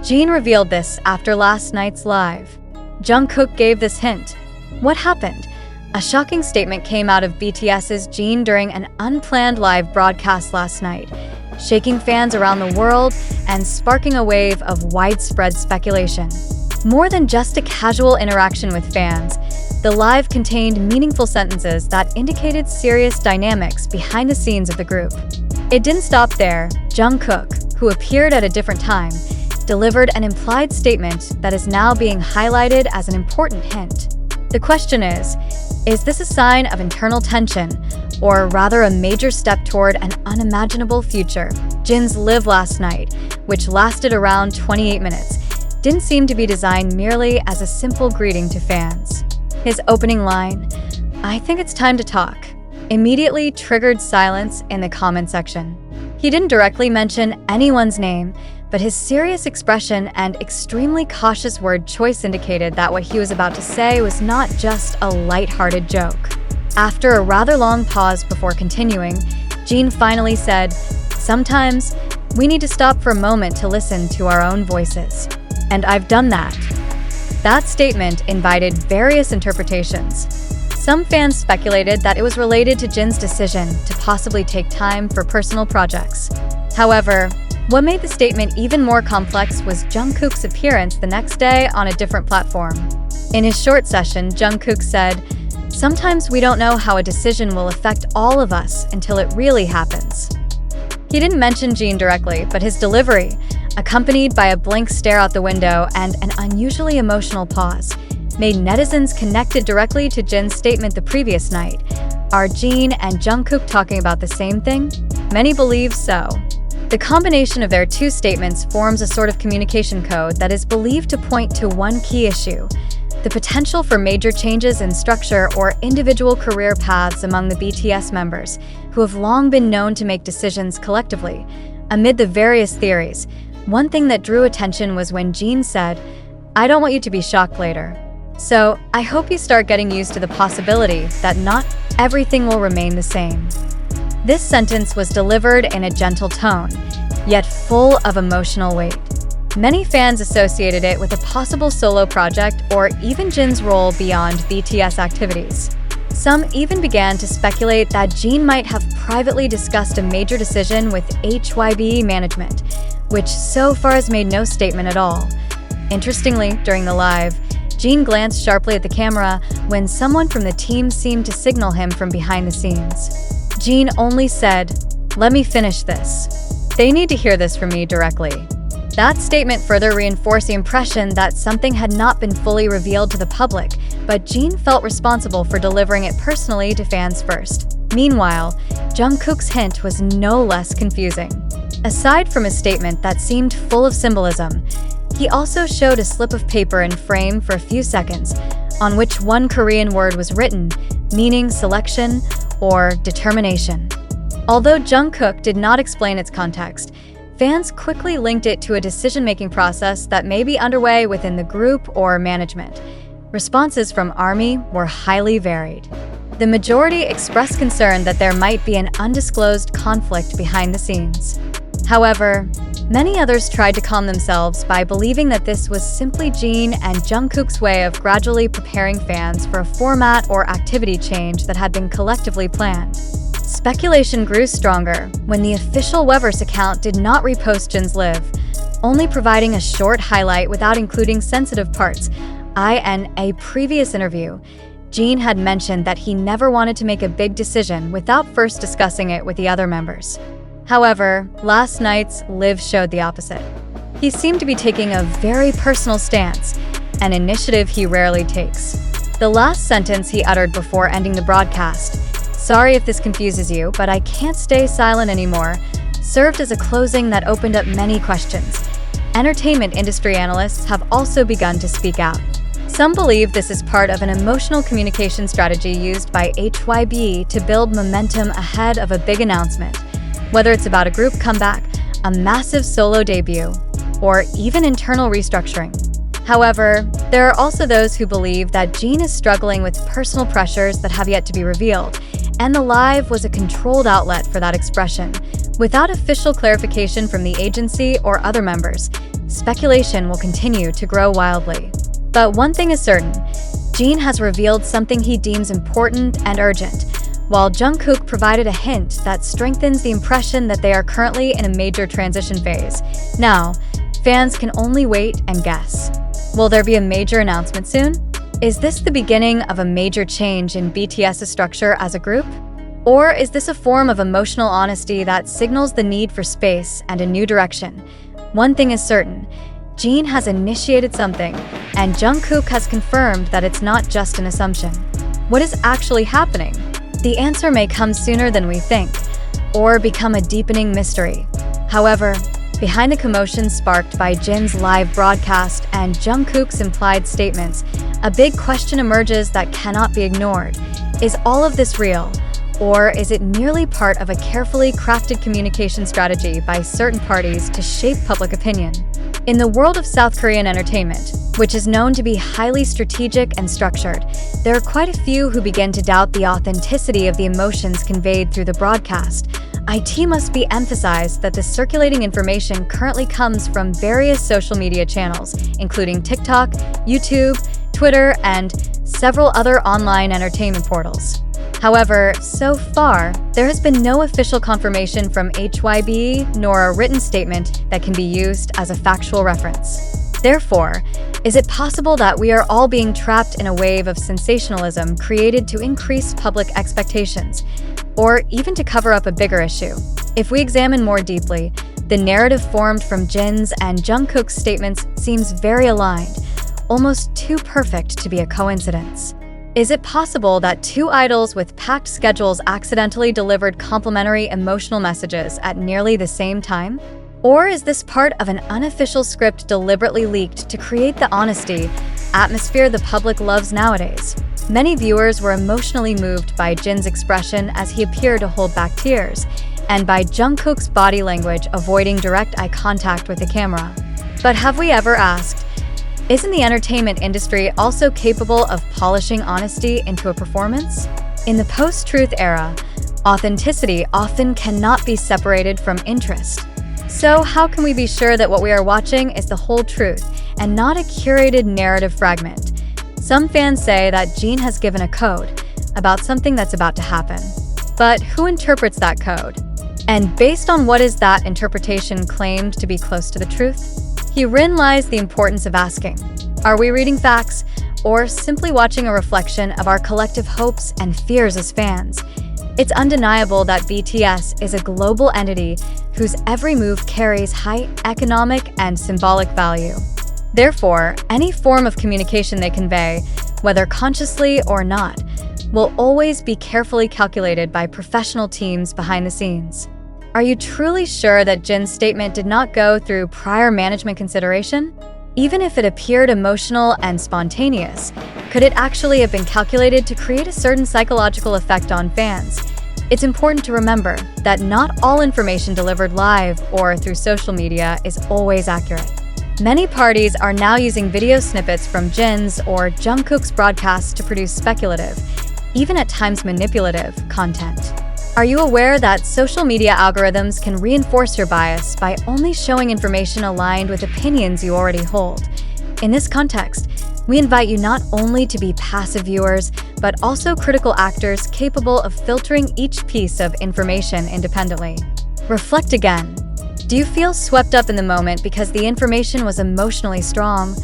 Jin revealed this after last night's live. Jungkook gave this hint. What happened? A shocking statement came out of BTS's Jin during an unplanned live broadcast last night, shaking fans around the world and sparking a wave of widespread speculation. More than just a casual interaction with fans, the live contained meaningful sentences that indicated serious dynamics behind the scenes of the group. It didn't stop there. Jungkook, who appeared at a different time, delivered an implied statement that is now being highlighted as an important hint. The question is this a sign of internal tension, or rather a major step toward an unimaginable future? Jin's Live last night, which lasted around 28 minutes, didn't seem to be designed merely as a simple greeting to fans. His opening line, "I think it's time to talk," immediately triggered silence in the comment section. He didn't directly mention anyone's name, but his serious expression and extremely cautious word choice indicated that what he was about to say was not just a lighthearted joke. After a rather long pause before continuing, Jin finally said, "Sometimes we need to stop for a moment to listen to our own voices. And I've done that." That statement invited various interpretations. Some fans speculated that it was related to Jin's decision to possibly take time for personal projects. However, what made the statement even more complex was Jungkook's appearance the next day on a different platform. In his short session, Jungkook said, "Sometimes we don't know how a decision will affect all of us until it really happens." He didn't mention Jin directly, but his delivery, accompanied by a blank stare out the window and an unusually emotional pause, made netizens connected directly to Jin's statement the previous night. Are Jin and Jungkook talking about the same thing? Many believe so. The combination of their two statements forms a sort of communication code that is believed to point to one key issue: the potential for major changes in structure or individual career paths among the BTS members, who have long been known to make decisions collectively. Amid the various theories, one thing that drew attention was when Jin said, "I don't want you to be shocked later. So I hope you start getting used to the possibility that not everything will remain the same." This sentence was delivered in a gentle tone, yet full of emotional weight. Many fans associated it with a possible solo project or even Jin's role beyond BTS activities. Some even began to speculate that Jin might have privately discussed a major decision with HYBE management, which so far has made no statement at all. Interestingly, during the live, Jin glanced sharply at the camera when someone from the team seemed to signal him from behind the scenes. Jin only said, "Let me finish this. They need to hear this from me directly." That statement further reinforced the impression that something had not been fully revealed to the public, but Jin felt responsible for delivering it personally to fans first. Meanwhile, Jungkook's hint was no less confusing. Aside from a statement that seemed full of symbolism, he also showed a slip of paper in frame for a few seconds, on which one Korean word was written, meaning selection or determination. Although Jungkook did not explain its context, fans quickly linked it to a decision-making process that may be underway within the group or management. Responses from ARMY were highly varied. The majority expressed concern that there might be an undisclosed conflict behind the scenes. However, many others tried to calm themselves by believing that this was simply Jin and Jungkook's way of gradually preparing fans for a format or activity change that had been collectively planned. Speculation grew stronger when the official Weverse account did not repost Jin's Live, only providing a short highlight without including sensitive parts. In a previous interview, Jin had mentioned that he never wanted to make a big decision without first discussing it with the other members. However, last night's Live showed the opposite. He seemed to be taking a very personal stance, an initiative he rarely takes. The last sentence he uttered before ending the broadcast, "Sorry if this confuses you, but I can't stay silent anymore," served as a closing that opened up many questions. Entertainment industry analysts have also begun to speak out. Some believe this is part of an emotional communication strategy used by HYBE to build momentum ahead of a big announcement, whether it's about a group comeback, a massive solo debut, or even internal restructuring. However, there are also those who believe that Jin is struggling with personal pressures that have yet to be revealed, and the live was a controlled outlet for that expression, Without official clarification from the agency or other members, speculation will continue to grow wildly. But one thing is certain, Jin has revealed something he deems important and urgent, while Jungkook provided a hint that strengthens the impression that they are currently in a major transition phase. Now, fans can only wait and guess. Will there be a major announcement soon? Is this the beginning of a major change in BTS's structure as a group? Or is this a form of emotional honesty that signals the need for space and a new direction? One thing is certain, Jin has initiated something, and Jungkook has confirmed that it's not just an assumption. What is actually happening? The answer may come sooner than we think, or become a deepening mystery. However, behind the commotion sparked by Jin's live broadcast and Jungkook's implied statements, a big question emerges that cannot be ignored. Is all of this real? Or is it merely part of a carefully crafted communication strategy by certain parties to shape public opinion? In the world of South Korean entertainment, which is known to be highly strategic and structured, there are quite a few who begin to doubt the authenticity of the emotions conveyed through the broadcast. It must be emphasized that the circulating information currently comes from various social media channels, including TikTok, YouTube, Twitter, and several other online entertainment portals. However, so far, there has been no official confirmation from HYB nor a written statement that can be used as a factual reference. Therefore, is it possible that we are all being trapped in a wave of sensationalism created to increase public expectations, or even to cover up a bigger issue? If we examine more deeply, the narrative formed from Jin's and Jungkook's statements seems very aligned, almost too perfect to be a coincidence. Is it possible that two idols with packed schedules accidentally delivered complementary emotional messages at nearly the same time? Or is this part of an unofficial script deliberately leaked to create the honesty atmosphere the public loves nowadays? Many viewers were emotionally moved by Jin's expression as he appeared to hold back tears, and by Jungkook's body language avoiding direct eye contact with the camera. But have we ever asked, isn't the entertainment industry also capable of polishing honesty into a performance? In the post-truth era, authenticity often cannot be separated from interest. So how can we be sure that what we are watching is the whole truth and not a curated narrative fragment? Some fans say that Jin has given a code about something that's about to happen. But who interprets that code? And based on what is that interpretation claimed to be close to the truth? Herein lies the importance of asking, are we reading facts or simply watching a reflection of our collective hopes and fears as fans? It's undeniable that BTS is a global entity whose every move carries high economic and symbolic value. Therefore, any form of communication they convey, whether consciously or not, will always be carefully calculated by professional teams behind the scenes. Are you truly sure that Jin's statement did not go through prior management consideration? Even if it appeared emotional and spontaneous, could it actually have been calculated to create a certain psychological effect on fans? It's important to remember that not all information delivered live or through social media is always accurate. Many parties are now using video snippets from Jin's or Jungkook's broadcasts to produce speculative, even at times manipulative, content. Are you aware that social media algorithms can reinforce your bias by only showing information aligned with opinions you already hold? In this context, we invite you not only to be passive viewers, but also critical actors capable of filtering each piece of information independently. Reflect again. Do you feel swept up in the moment because the information was emotionally strong,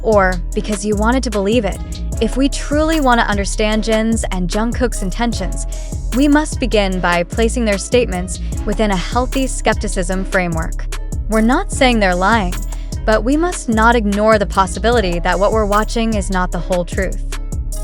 or because you wanted to believe it? If we truly want to understand Jin's and Jungkook's intentions, we must begin by placing their statements within a healthy skepticism framework. We're not saying they're lying, but we must not ignore the possibility that what we're watching is not the whole truth.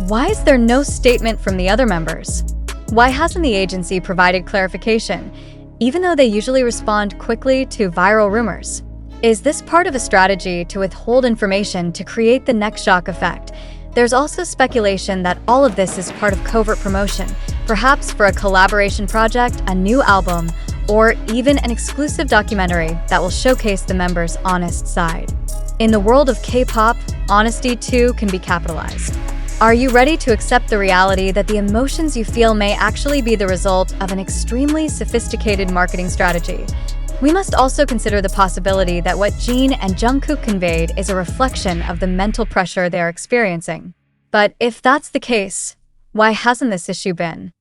Why is there no statement from the other members? Why hasn't the agency provided clarification, even though they usually respond quickly to viral rumors? Is this part of a strategy to withhold information to create the next shock effect? There's also speculation that all of this is part of covert promotion, perhaps for a collaboration project, a new album, or even an exclusive documentary that will showcase the members' honest side. In the world of K-pop, honesty too can be capitalized. Are you ready to accept the reality that the emotions you feel may actually be the result of an extremely sophisticated marketing strategy? We must also consider the possibility that what Jin and Jungkook conveyed is a reflection of the mental pressure they're experiencing. But if that's the case, why hasn't this issue been